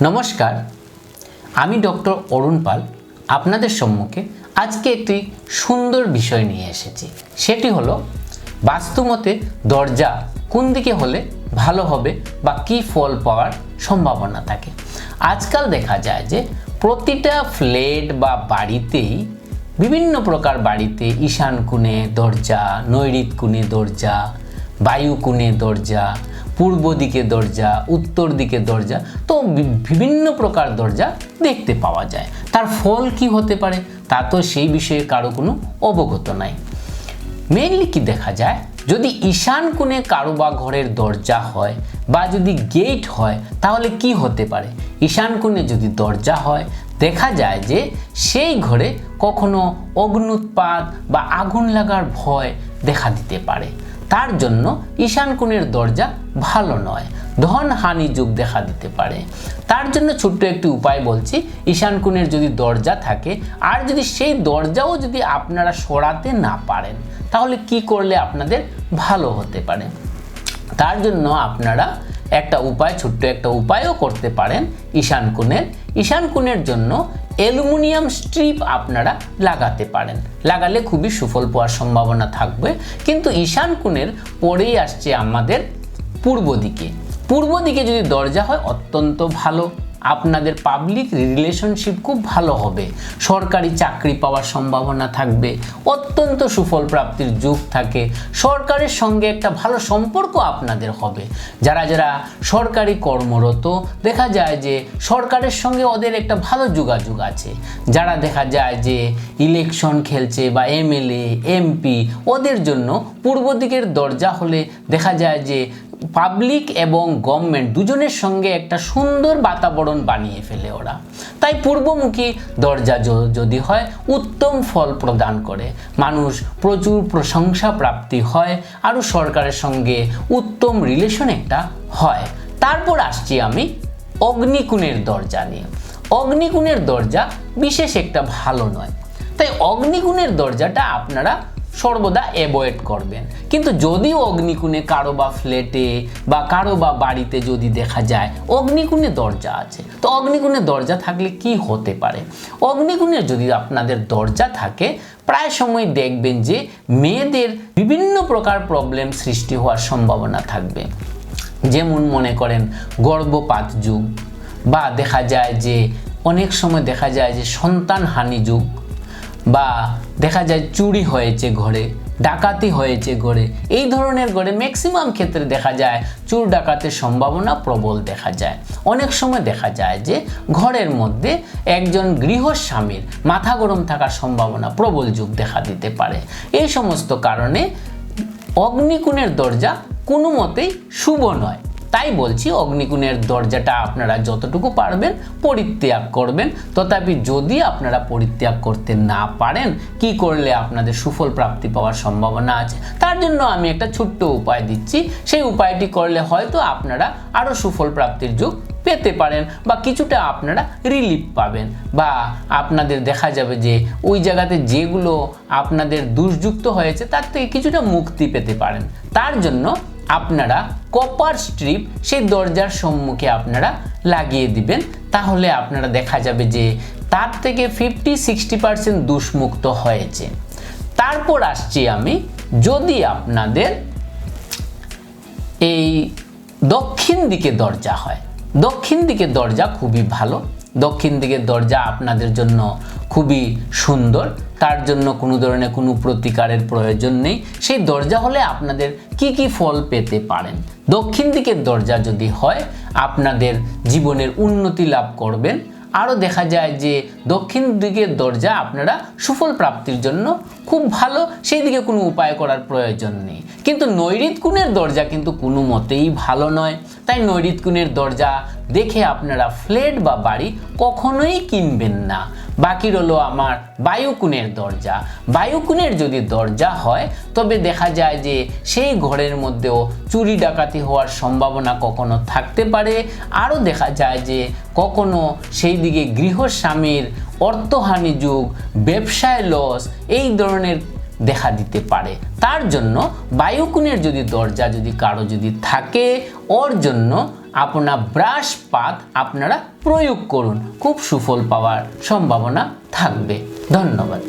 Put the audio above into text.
নমস্কার, আমি ডক্টর অরুণ পাল আপনাদের সম্মুখে আজকে একটি সুন্দর বিষয় নিয়ে এসেছি। সেটি হলো বাস্তুমতে দরজা কোন দিকে হলে ভালো হবে বা কী ফল পাওয়ার সম্ভাবনা থাকে। আজকাল দেখা যায় যে প্রতিটা ফ্ল্যাট বা বাড়িতেই বিভিন্ন প্রকার বাড়িতে ঈশান কোণে দরজা, নৈঋত কোণে দরজা, বায়ু কোণে দরজা, পূর্ব দিকে দরজা, উত্তর দিকে দরজা, তো বিভিন্ন প্রকার দরজা দেখতে পাওয়া যায়। তার ফল কি হতে পারে তা তো সেই বিষয়ে কারো কোনো অবগত নাই। মেইনলি কি দেখা যায়, যদি ঈশান কোণে কারো বা ঘরের দরজা হয় বা যদি গেট হয় তাহলে কি হতে পারে। ঈশান কোণে যদি দরজা হয় দেখা যায় যে সেই ঘরে কখনো অগ্ন্যুৎপাত বা আগুন লাগার ভয় দেখা দিতে পারে। তার জন্য ঈশান কোণের দরজা ভালো নয়, ধন হানি যোগ দেখা দিতে পারে। তার জন্য ছোট্ট একটি উপায় বলছি। ঈশান কোণের যদি দরজা থাকে আর যদি সেই দরজাও যদি আপনারা সরাতে না পারেন তাহলে কি করলে আপনাদের ভালো হতে পারে। তার জন্য আপনারা একটা উপায়, ছোট্ট একটা উপায়ও করতে পারেন। ঈশান কোণের জন্য অ্যালুমিনিয়াম স্ট্রিপ আপনারা লাগাতে পারেন। লাগালে খুবই সুফল পাওয়ার সম্ভাবনা থাকবে। কিন্তু ঈশান কোণের পরেই আসছে আমাদের পূর্ব দিকে। পূর্ব দিকে যদি দরজা হয় অত্যন্ত ভালো, আপনাদের পাবলিক রিলেশনশিপ খুব ভালো হবে, সরকারি চাকরি পাওয়ার সম্ভাবনা থাকবে, অত্যন্ত সুফল প্রাপ্তির যোগ থাকে, সরকারের সঙ্গে একটা ভালো সম্পর্ক আপনাদের হবে। যারা যারা সরকারি কর্মরত দেখা যায় যে সরকারের সঙ্গে ওদের একটা ভালো যোগাযোগ আছে। যারা দেখা যায় যে ইলেকশন খেলছে বা এমএলএ এমপি, ওদের জন্য পূর্ব দিকের দরজা হলে দেখা যায় যে পাবলিক এবং গভর্নমেন্ট দুজনের সঙ্গে একটা সুন্দর বাতাবরণ বানিয়ে ফেলে ওরা। তাই পূর্বমুখী দরজা যদি হয় উত্তম ফল প্রদান করে, মানুষ প্রচুর প্রশংসা প্রাপ্তি হয়, আরও সরকারের সঙ্গে উত্তম রিলেশন একটা হয়। তারপর আসছি আমি অগ্নিকোণের দরজা নিয়ে। অগ্নিকোণের দরজা বিশেষ একটা ভালো নয়, তাই অগ্নিকোণের দরজাটা আপনারা সর্বদা অ্যাভয়েড করবেন। কিন্তু যদিও অগ্নিকোণে কারো বা ফ্ল্যাটে বা কারো বা বাড়িতে যদি দেখা যায় অগ্নিকোণে দরজা আছে, তো অগ্নিকোণে দরজা থাকলে কি হতে পারে। অগ্নিকোণে যদি আপনাদের দরজা থাকে প্রায় সময় দেখবেন যে মেয়েদের বিভিন্ন প্রকার প্রবলেম সৃষ্টি হওয়ার সম্ভাবনা থাকবে। যেমন মনে করেন গর্ভপাত যুগ, বা দেখা যায় যে অনেক সময় দেখা যায় যে সন্তান হানি যুগ, বা দেখা যায় চুরি হয়েছে ঘরে, ডাকাতি হয়েছে ঘরে। এই ধরনের ঘরে ম্যাক্সিমাম ক্ষেত্রে দেখা যায় চোর ডাকাতের সম্ভাবনা প্রবল দেখা যায়। অনেক সময় দেখা যায় যে ঘরের মধ্যে একজন গৃহস্বামীর মাথা গরম থাকার সম্ভাবনা প্রবল যুগ দেখা দিতে পারে। এই সমস্ত কারণে অগ্নিকোণের দরজা কোনো মতেই শুভ নয়। তাই বলছি অগ্নিকোণের দরজাটা আপনারা যতটুকু পারবেন পরিত্যাগ করবেন। তথাপি যদি আপনারা পরিত্যাগ করতে না পারেন কি করলে আপনাদের সুফল প্রাপ্তি পাওয়ার সম্ভাবনা আছে, তার জন্য আমি একটা ছোট্ট উপায় দিচ্ছি। সেই উপায়টি করলে হয়তো আপনারা আরও সুফল প্রাপ্তির যোগ পেতে পারেন বা কিছুটা আপনারা রিলিফ পাবেন, বা আপনাদের দেখা যাবে যে ওই জায়গাতে যেগুলো আপনাদের দুর্যুক্ত হয়েছে তার থেকে কিছুটা মুক্তি পেতে পারেন। তার জন্য আপনারা কপার স্ট্রিপ সেই দরজার সম্মুখে আপনারা লাগিয়ে দিবেন। তাহলে আপনারা দেখা যাবে যে তার থেকে 50-60% দোষমুক্ত হয়েছে। তারপর আসছি আমি, যদি আপনাদের এই দক্ষিণ দিকে দরজা হয়, দক্ষিণ দিকে দরজা খুবই ভালো। দক্ষিণ দিকের দরজা আপনাদের জন্য খুবই সুন্দর, তার জন্য কোনো ধরনের কোনো প্রতিকারের প্রয়োজন নেই। সেই দরজা হলে আপনাদের কি কি ফল পেতে পারেন। দক্ষিণ দিকের দরজা যদি হয় আপনাদের জীবনের উন্নতি লাভ করবেন। আরও দেখা যায় যে দক্ষিণ দিকের দরজা আপনারা সুফল প্রাপ্তির জন্য খুব ভালো, সেই দিকে কোনো উপায় করার প্রয়োজন নেই। কিন্তু নৈঋত কোণের দরজা কিন্তু কোনো মতেই ভালো নয়। তাই নৈঋত কোণের দরজা দেখে আপনারা ফ্ল্যাট বা বাড়ি কখনোই কিনবেন না। বাকি রইল আমার বায়ুকোণের দরজা। বায়ুকোণের যদি দরজা হয় তবে দেখা যায় যে সেই ঘরের মধ্যেও চুরি ডাকাতি হওয়ার সম্ভাবনা কখনো থাকতে পারে। আরও দেখা যায় যে কখনো সেই দিকে গৃহস্বামীর অর্থহানি যোগ, ব্যবসায় লস, এই ধরনের দেখা দিতে পারে। তার জন্য বায়ুকোণের যদি দরজা যদি কারো যদি থাকে ওর জন্য আপনার ব্রাশ পাত আপনারা প্রয়োগ করুন, খুব সুফল পাওয়ার সম্ভাবনা থাকবে। ধন্যবাদ।